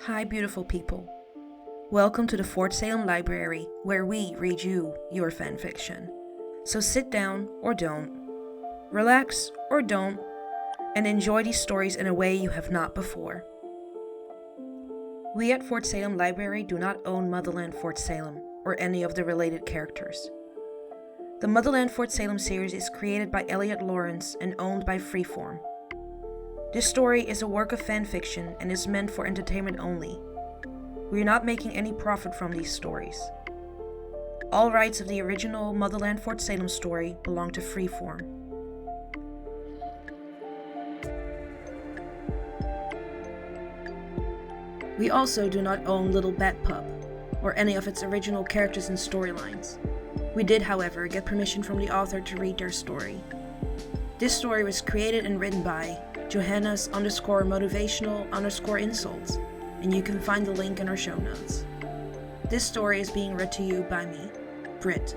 Hi, beautiful people. Welcome to the Fort Salem Library, where we read you your fanfiction. So sit down or don't, relax or don't, and enjoy these stories in a way you have not before. We at Fort Salem Library do not own Motherland Fort Salem or any of the related characters. The Motherland Fort Salem series is created by Elliot Lawrence and owned by Freeform. This story is a work of fanfiction and is meant for entertainment only. We are not making any profit from these stories. All rights of the original Motherland Fort Salem story belong to Freeform. We also do not own Little Bat Pup, or any of its original characters and storylines. We did, however, get permission from the author to read their story. This story was created and written by Johannes_motivational_insults, and you can find the link in our show notes. This story is being read to you by me, Britt.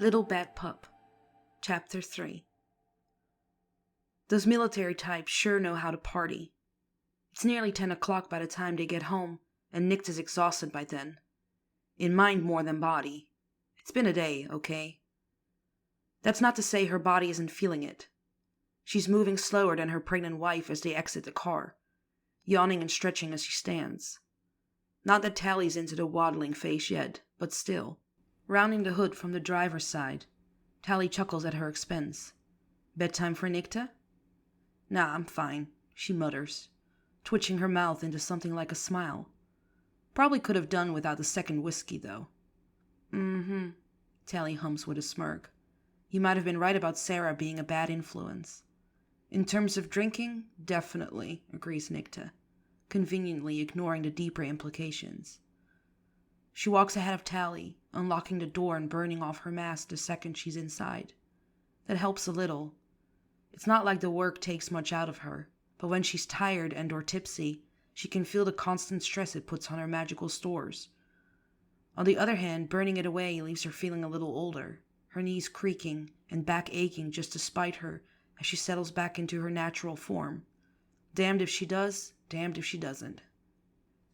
Little Bat Pup, Chapter 3. Those military types sure know how to party. It's nearly 10 o'clock by the time they get home, and Nick is exhausted by then. In mind more than body. It's been a day, okay? That's not to say her body isn't feeling it. She's moving slower than her pregnant wife as they exit the car, yawning and stretching as she stands. Not that Tally's into the waddling phase yet, but still. Rounding the hood from the driver's side, Tally chuckles at her expense. Bedtime for Nikta? Nah, I'm fine, she mutters, twitching her mouth into something like a smile. Probably could have done without the second whiskey, though. Tally hums with a smirk. You might have been right about Sarah being a bad influence. In terms of drinking, definitely, agrees Nikta, conveniently ignoring the deeper implications. She walks ahead of Tally, unlocking the door and burning off her mask the second she's inside. That helps a little. It's not like the work takes much out of her, but when she's tired and or tipsy, she can feel the constant stress it puts on her magical stores. On the other hand, burning it away leaves her feeling a little older, her knees creaking and back aching just to spite her as she settles back into her natural form. Damned if she does, damned if she doesn't.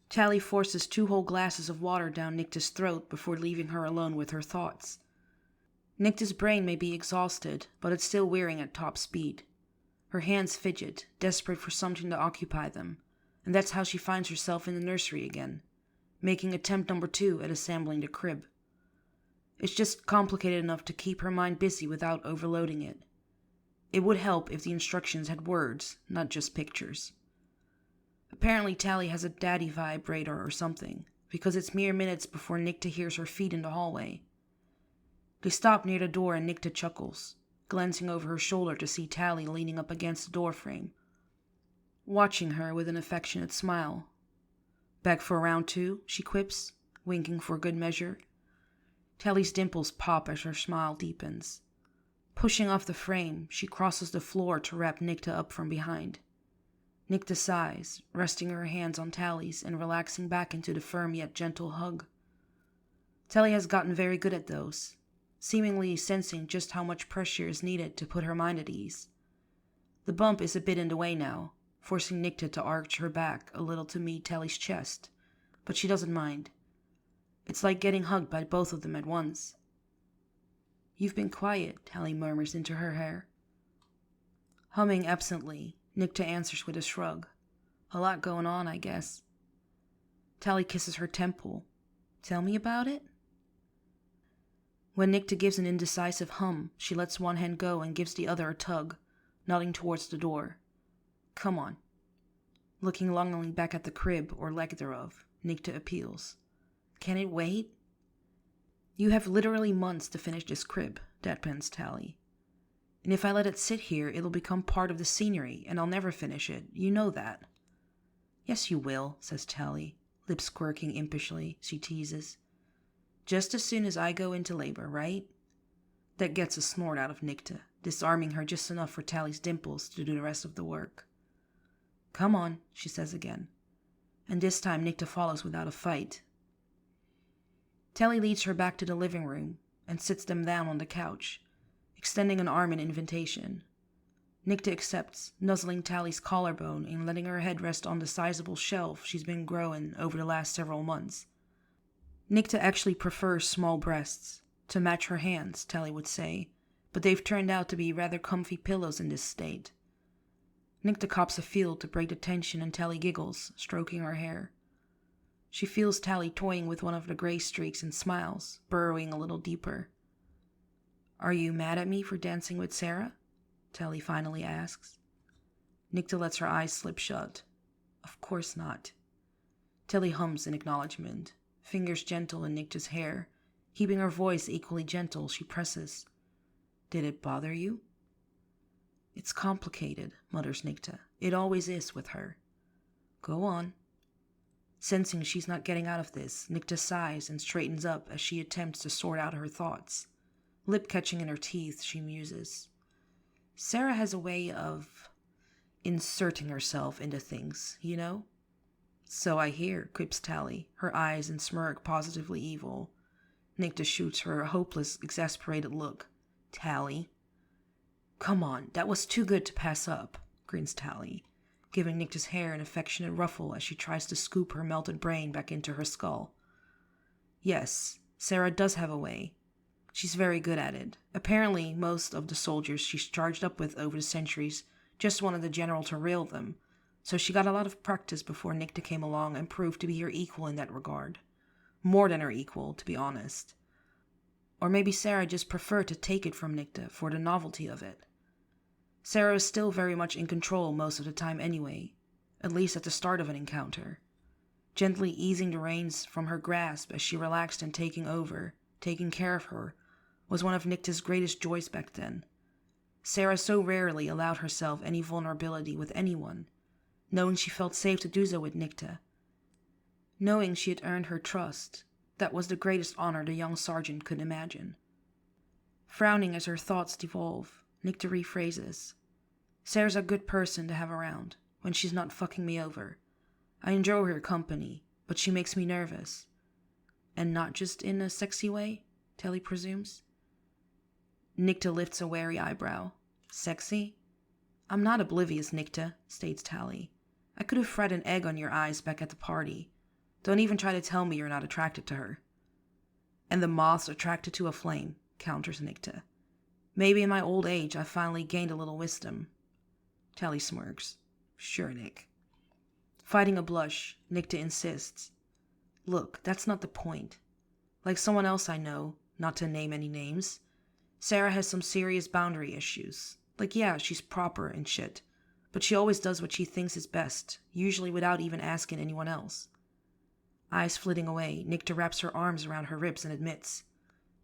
Tally forces 2 whole glasses of water down Nikta's throat before leaving her alone with her thoughts. Nikta's brain may be exhausted, but it's still whirring at top speed. Her hands fidget, desperate for something to occupy them, and that's how she finds herself in the nursery again, making attempt number 2 at assembling the crib. It's just complicated enough to keep her mind busy without overloading it. It would help if the instructions had words, not just pictures. Apparently Tally has a daddy vibrator or something, because it's mere minutes before Nikta hears her feet in the hallway. They stop near the door and Nikta chuckles, glancing over her shoulder to see Tally leaning up against the doorframe, watching her with an affectionate smile. Back for round 2, she quips, winking for good measure. Tally's dimples pop as her smile deepens. Pushing off the frame, she crosses the floor to wrap Nikta up from behind. Nikta sighs, resting her hands on Tally's and relaxing back into the firm yet gentle hug. Tally has gotten very good at those, seemingly sensing just how much pressure is needed to put her mind at ease. The bump is a bit in the way now, forcing Nikta to arch her back a little to meet Tally's chest, but she doesn't mind. It's like getting hugged by both of them at once. You've been quiet, Tally murmurs into her hair. Humming absently, Nikta answers with a shrug. A lot going on, I guess. Tally kisses her temple. Tell me about it? When Nikta gives an indecisive hum, she lets one hand go and gives the other a tug, nodding towards the door. Come on. Looking longingly back at the crib, or lack thereof, Nikta appeals. Can it wait? You have literally months to finish this crib, deadpans Tally. And if I let it sit here, it'll become part of the scenery, and I'll never finish it. You know that. Yes, you will, says Tally, lips quirking impishly, she teases. Just as soon as I go into labor, right? That gets a snort out of Nikta, disarming her just enough for Tally's dimples to do the rest of the work. Come on, she says again. And this time Nikta follows without a fight. Tally leads her back to the living room and sits them down on the couch, extending an arm in invitation. Nicta accepts, nuzzling Tally's collarbone and letting her head rest on the sizable shelf she's been growing over the last several months. Nicta actually prefers small breasts, to match her hands, Tally would say, but they've turned out to be rather comfy pillows in this state. Nicta cops a feel to break the tension and Tally giggles, stroking her hair. She feels Tally toying with one of the gray streaks and smiles, burrowing a little deeper. "Are you mad at me for dancing with Sarah?" Tally finally asks. Nicta lets her eyes slip shut. "Of course not." Tally hums in acknowledgement, fingers gentle in Nicta's hair. Keeping her voice equally gentle, she presses. "Did it bother you?" "It's complicated," mutters Nicta. "It always is with her." "Go on." Sensing she's not getting out of this, Nicta sighs and straightens up as she attempts to sort out her thoughts. Lip catching in her teeth, she muses. "Sarah has a way of inserting herself into things, you know?" "So I hear," quips Tally, her eyes and smirk positively evil. Nicta shoots her a hopeless, exasperated look. "Tally." "Come on, that was too good to pass up," grins Tally, giving Nicta's hair an affectionate ruffle as she tries to scoop her melted brain back into her skull. "Yes, Sarah does have a way. She's very good at it. Apparently, most of the soldiers she's charged up with over the centuries just wanted the general to rail them, so she got a lot of practice before Nicta came along and proved to be her equal in that regard. More than her equal, to be honest. Or maybe Sarah just preferred to take it from Nicta for the novelty of it. Sarah is still very much in control most of the time anyway, at least at the start of an encounter. Gently easing the reins from her grasp as she relaxed and taking care of her, was one of Nicta's greatest joys back then. Sarah so rarely allowed herself any vulnerability with anyone, knowing she felt safe to do so with Nicta. Knowing she had earned her trust, that was the greatest honor the young sergeant could imagine. Frowning as her thoughts devolve, Nicta rephrases. "Sarah's a good person to have around, when she's not fucking me over. I enjoy her company, but she makes me nervous." "And not just in a sexy way?" Tally presumes. Nicta lifts a wary eyebrow. "Sexy?" "I'm not oblivious, Nicta," states Tally. "I could have fried an egg on your eyes back at the party. Don't even try to tell me you're not attracted to her." "And the moth's attracted to a flame," counters Nicta. "Maybe in my old age I finally gained a little wisdom." Tally smirks. "Sure, Nick." Fighting a blush, Nicta insists. "Look, that's not the point. Like someone else I know, not to name any names, Sarah has some serious boundary issues. Like, yeah, she's proper and shit, but she always does what she thinks is best, usually without even asking anyone else." Eyes flitting away, Nicta wraps her arms around her ribs and admits,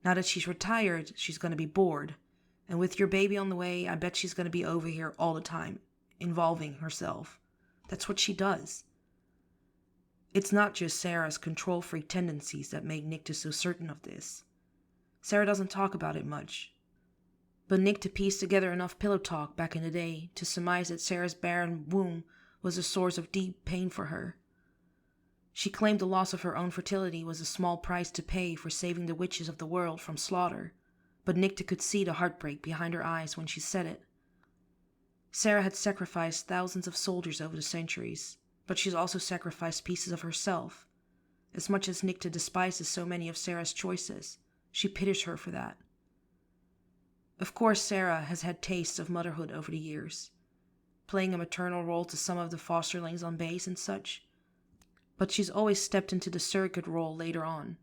"Now that she's retired, she's going to be bored. And with your baby on the way, I bet she's going to be over here all the time, involving herself. That's what she does." It's not just Sarah's control freak tendencies that make Nicta so certain of this. Sarah doesn't talk about it much, but Nicta pieced together enough pillow talk back in the day to surmise that Sarah's barren womb was a source of deep pain for her. She claimed the loss of her own fertility was a small price to pay for saving the witches of the world from slaughter, but Nicta could see the heartbreak behind her eyes when she said it. Sarah had sacrificed thousands of soldiers over the centuries, but she's also sacrificed pieces of herself. As much as Nicta despises so many of Sarah's choices, she pities her for that. Of course, Sarah has had tastes of motherhood over the years, playing a maternal role to some of the fosterlings on base and such, but she's always stepped into the surrogate role later on,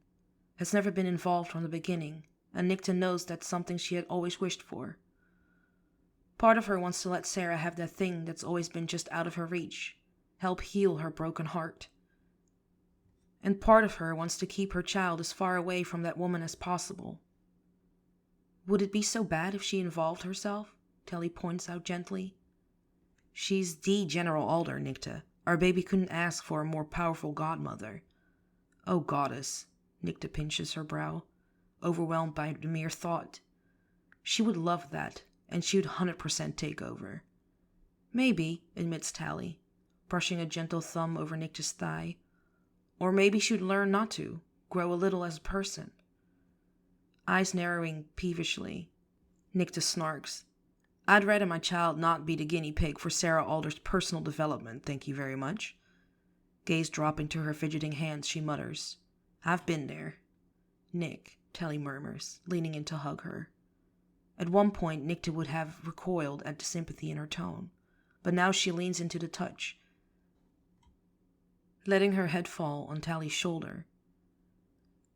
has never been involved from the beginning, and Nicta knows that's something she had always wished for. Part of her wants to let Sarah have that thing that's always been just out of her reach, help heal her broken heart. And part of her wants to keep her child as far away from that woman as possible. "Would it be so bad if she involved herself?" Telly points out gently. "She's the General Alder, Nicta. Our baby couldn't ask for a more powerful godmother." "Oh, goddess," Nicta pinches her brow, overwhelmed by the mere thought. "She would love that, and she would 100% take over." "Maybe," admits Tally, brushing a gentle thumb over Nicta's thigh. "Or maybe she'd learn not to, grow a little as a person." Eyes narrowing peevishly, Nicta snarks. I'd rather my child not be the guinea pig for Sarah Alder's personal development, thank you very much. Gaze dropping to her fidgeting hands, she mutters, I've been there. Nick, Telly murmurs, leaning in to hug her. At one point, Nicta would have recoiled at the sympathy in her tone, but now she leans into the touch, letting her head fall on Tally's shoulder.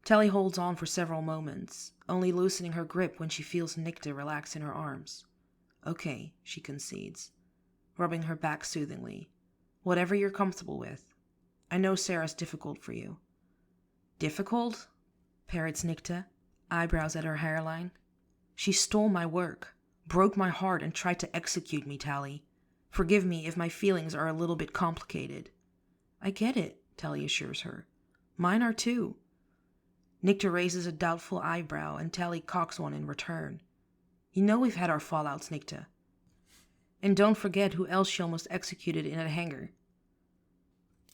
Tally holds on for several moments, only loosening her grip when she feels Nicta relax in her arms. Okay, she concedes, rubbing her back soothingly. Whatever you're comfortable with. I know Sarah's difficult for you. Difficult? Parrots Nicta, eyebrows at her hairline. She stole my work, broke my heart, and tried to execute me, Tally. Forgive me if my feelings are a little bit complicated. I get it, Tally assures her. Mine are too. Nicta raises a doubtful eyebrow, and Tally cocks one in return. You know we've had our fallouts, Nicta. And don't forget who else she almost executed in a hangar.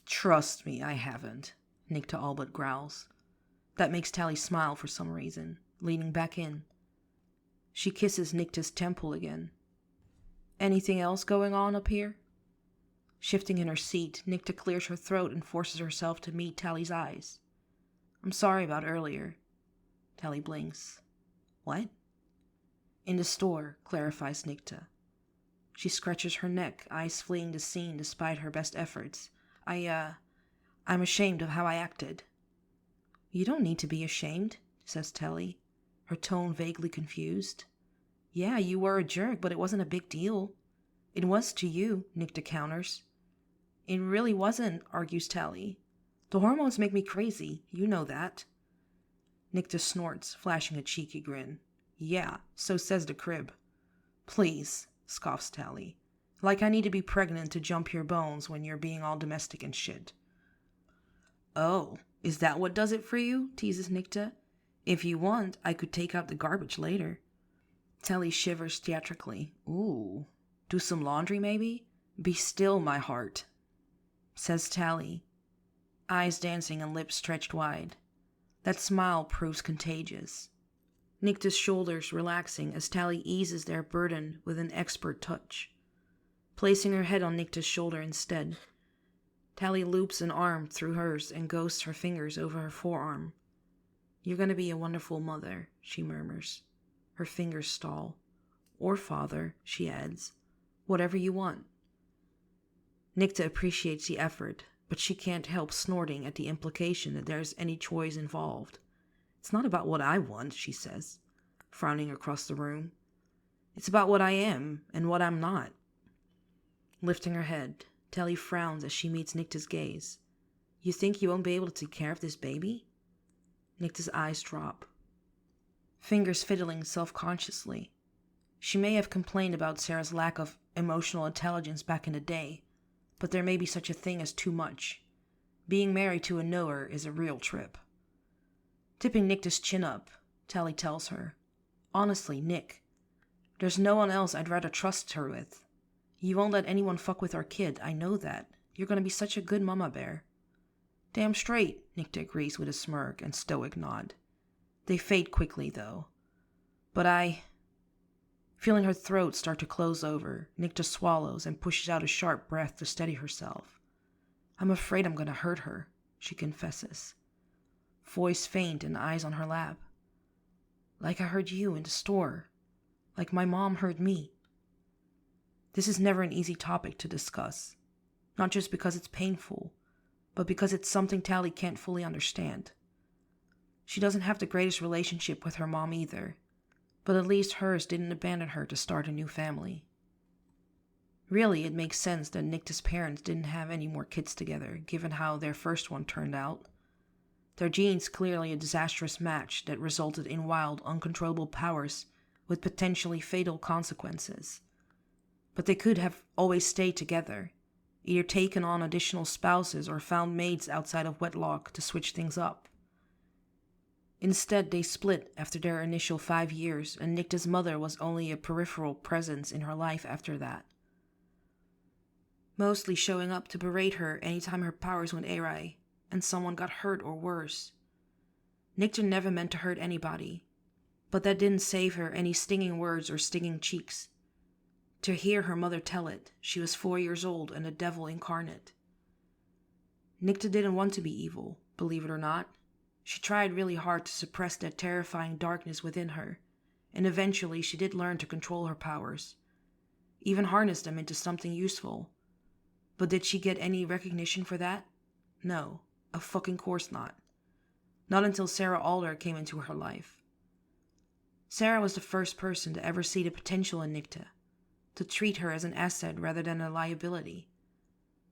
Trust me, I haven't, Nicta all but growls. That makes Tally smile for some reason, leaning back in. She kisses Nicta's temple again. Anything else going on up here? Shifting in her seat, Nicta clears her throat and forces herself to meet Tally's eyes. I'm sorry about earlier. Tally blinks. What? In the store, clarifies Nicta. She scratches her neck, eyes fleeing the scene despite her best efforts. I'm ashamed of how I acted. You don't need to be ashamed, says Tally, her tone vaguely confused. Yeah, you were a jerk, but it wasn't a big deal. It was to you, Nicta counters. It really wasn't, argues Tally. The hormones make me crazy, you know that. Nicta snorts, flashing a cheeky grin. Yeah, so says the crib. Please, scoffs Tally. Like I need to be pregnant to jump your bones when you're being all domestic and shit. Oh, is that what does it for you? Teases Nicta. If you want, I could take out the garbage later. Tally shivers theatrically. Ooh, do some laundry maybe? Be still, my heart, says Tally, eyes dancing and lips stretched wide. That smile proves contagious. Nicta's shoulders relaxing as Tally eases their burden with an expert touch. Placing her head on Nicta's shoulder instead, Tally loops an arm through hers and ghosts her fingers over her forearm. You're going to be a wonderful mother, she murmurs. Her fingers stall. Or father, she adds. Whatever you want. Nicta appreciates the effort, but she can't help snorting at the implication that there's any choice involved. It's not about what I want, she says, frowning across the room. It's about what I am and what I'm not. Lifting her head, Tally frowns as she meets Nicta's gaze. You think you won't be able to take care of this baby? Nicta's eyes drop. Fingers fiddling self-consciously. She may have complained about Sarah's lack of emotional intelligence back in the day, but there may be such a thing as too much. Being married to a knower is a real trip. Tipping Nicta's chin up, Tally tells her, Honestly, Nick, there's no one else I'd rather trust her with. You won't let anyone fuck with our kid, I know that. You're gonna be such a good mama bear. Damn straight, Nicta agrees with a smirk and stoic nod. They fade quickly, though. But Feeling her throat start to close over, Nicta swallows and pushes out a sharp breath to steady herself. I'm afraid I'm gonna hurt her, she confesses. Voice faint and eyes on her lap. Like I heard you in the store. Like my mom heard me. This is never an easy topic to discuss. Not just because it's painful, but because it's something Tally can't fully understand. She doesn't have the greatest relationship with her mom either, but at least hers didn't abandon her to start a new family. Really, it makes sense that Nicta's parents didn't have any more kids together, given how their first one turned out. Their genes clearly a disastrous match that resulted in wild, uncontrollable powers with potentially fatal consequences. But they could have always stayed together, either taken on additional spouses or found mates outside of wedlock to switch things up. Instead, they split after their initial 5 years, and Nicta's mother was only a peripheral presence in her life after that. Mostly showing up to berate her anytime her powers went awry, and someone got hurt or worse. Nicta never meant to hurt anybody. But that didn't save her any stinging words or stinging cheeks. To hear her mother tell it, she was 4 years old and a devil incarnate. Nicta didn't want to be evil, believe it or not. She tried really hard to suppress that terrifying darkness within her, and eventually she did learn to control her powers, even harness them into something useful. But did she get any recognition for that? No, of fucking course not. Not until Sarah Alder came into her life. Sarah was the first person to ever see the potential in Nicta, to treat her as an asset rather than a liability.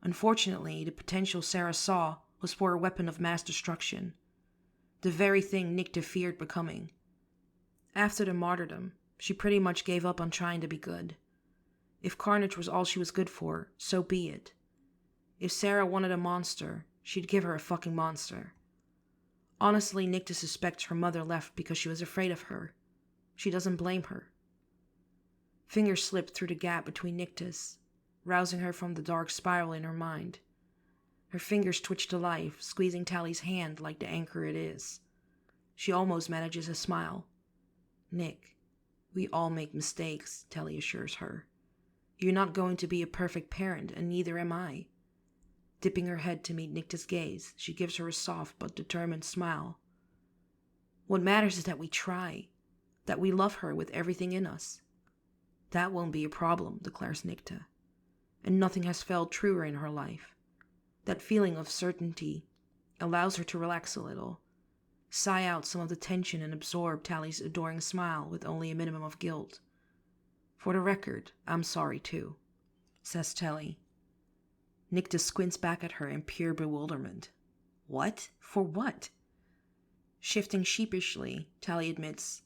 Unfortunately, the potential Sarah saw was for a weapon of mass destruction, the very thing Nicta feared becoming. After the martyrdom, she pretty much gave up on trying to be good. If carnage was all she was good for, so be it. If Sarah wanted a monster, she'd give her a fucking monster. Honestly, Nicta suspects her mother left because she was afraid of her. She doesn't blame her. Fingers slipped through the gap between Nicta's, rousing her from the dark spiral in her mind. Her fingers twitched to life, squeezing Tally's hand like the anchor it is. She almost manages a smile. "Nick, we all make mistakes," Tally assures her. "You're not going to be a perfect parent, and neither am I." Dipping her head to meet Nicta's gaze, she gives her a soft but determined smile. "What matters is that we try, that we love her with everything in us." "That won't be a problem," declares Nicta. And nothing has felt truer in her life. That feeling of certainty allows her to relax a little, sigh out some of the tension and absorb Tally's adoring smile with only a minimum of guilt. "For the record, I'm sorry too," says Tally. Nicta squints back at her in pure bewilderment. "What? For what?" Shifting sheepishly, Tally admits,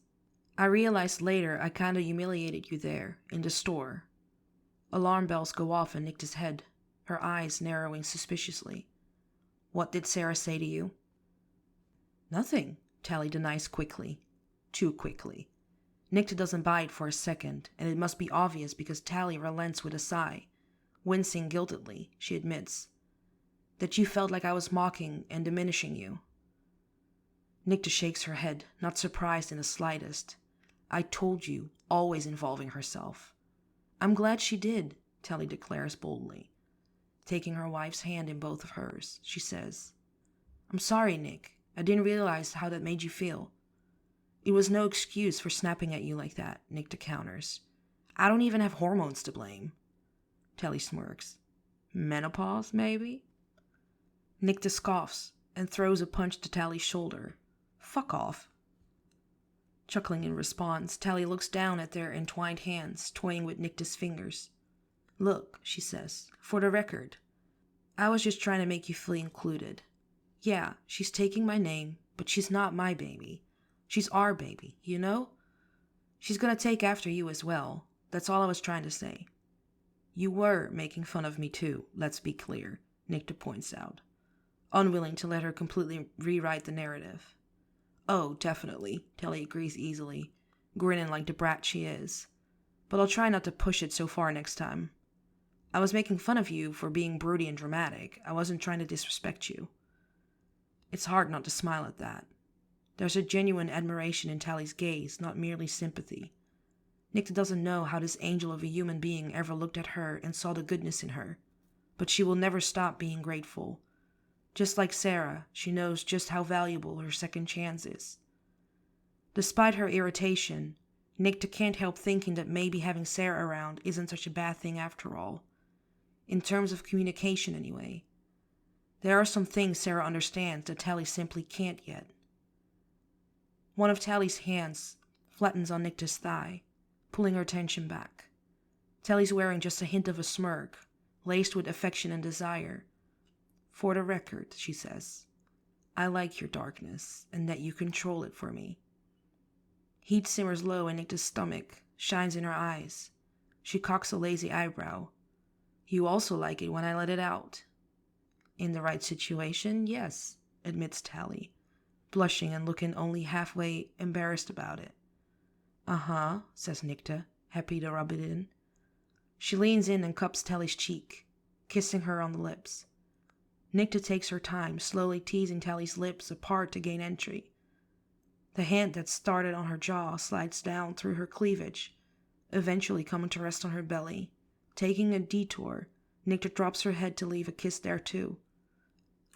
"I realized later I kinda humiliated you there, in the store." Alarm bells go off in Nicta's head, her eyes narrowing suspiciously. "What did Sarah say to you?" "Nothing," Tally denies quickly. Too quickly. Nicta doesn't buy it for a second, and it must be obvious because Tally relents with a sigh. Wincing guiltily, she admits, "That you felt like I was mocking and diminishing you." Nicta shakes her head, not surprised in the slightest. "I told you, always involving herself." "I'm glad she did," Tally declares boldly. Taking her wife's hand in both of hers, she says, "I'm sorry, Nick. I didn't realize how that made you feel." "It was no excuse for snapping at you like that," Nicta counters. "I don't even have hormones to blame." Tally smirks. "Menopause, maybe?" Nicta scoffs and throws a punch to Tally's shoulder. "Fuck off." Chuckling in response, Tally looks down at their entwined hands, toying with Nicta's fingers. "Look," she says, "for the record, I was just trying to make you feel included. Yeah, she's taking my name, but she's not my baby. She's our baby, you know? She's gonna take after you as well. That's all I was trying to say." "You were making fun of me too, let's be clear," Nicta points out, unwilling to let her completely rewrite the narrative. "Oh, definitely," Tally agrees easily, grinning like the brat she is. "But I'll try not to push it so far next time. I was making fun of you for being broody and dramatic. I wasn't trying to disrespect you." It's hard not to smile at that. There's a genuine admiration in Tally's gaze, not merely sympathy. Nicta doesn't know how this angel of a human being ever looked at her and saw the goodness in her, but she will never stop being grateful. Just like Sarah, she knows just how valuable her second chance is. Despite her irritation, Nicta can't help thinking that maybe having Sarah around isn't such a bad thing after all. In terms of communication, anyway. There are some things Sarah understands that Tally simply can't yet. One of Tally's hands flattens on Nicta's thigh, pulling her tension back. Tally's wearing just a hint of a smirk, laced with affection and desire. "For the record," she says, "I like your darkness, and that you control it for me." Heat simmers low in Nicta's stomach, shines in her eyes. She cocks a lazy eyebrow. "You also like it when I let it out." "In the right situation, yes," admits Tally, blushing and looking only halfway embarrassed about it. "Uh-huh," says Nicta, happy to rub it in. She leans in and cups Tally's cheek, kissing her on the lips. Nicta takes her time, slowly teasing Tally's lips apart to gain entry. The hand that started on her jaw slides down through her cleavage, eventually coming to rest on her belly. Taking a detour, Nicta drops her head to leave a kiss there too.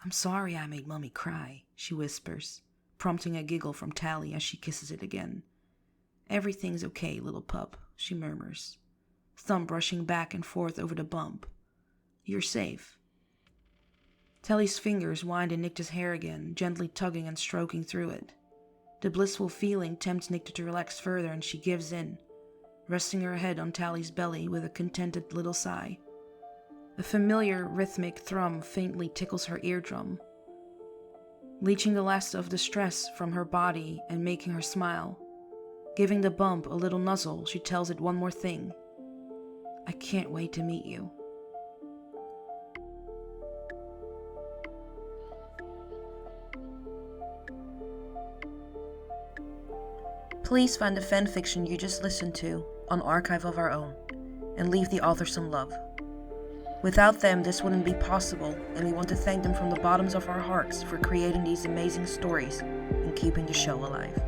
"I'm sorry I made Mummy cry," she whispers, prompting a giggle from Tally as she kisses it again. "Everything's okay, little pup," she murmurs, thumb brushing back and forth over the bump. "You're safe." Tally's fingers wind in Nicta's hair again, gently tugging and stroking through it. The blissful feeling tempts Nicta to relax further, and she gives in, resting her head on Tally's belly with a contented little sigh. A familiar rhythmic thrum faintly tickles her eardrum, leaching the last of the stress from her body and making her smile. Giving the bump a little nuzzle, she tells it one more thing. "I can't wait to meet you." Please find the fanfiction you just listened to on Archive of Our Own, and leave the author some love. Without them, this wouldn't be possible, and we want to thank them from the bottoms of our hearts for creating these amazing stories and keeping the show alive.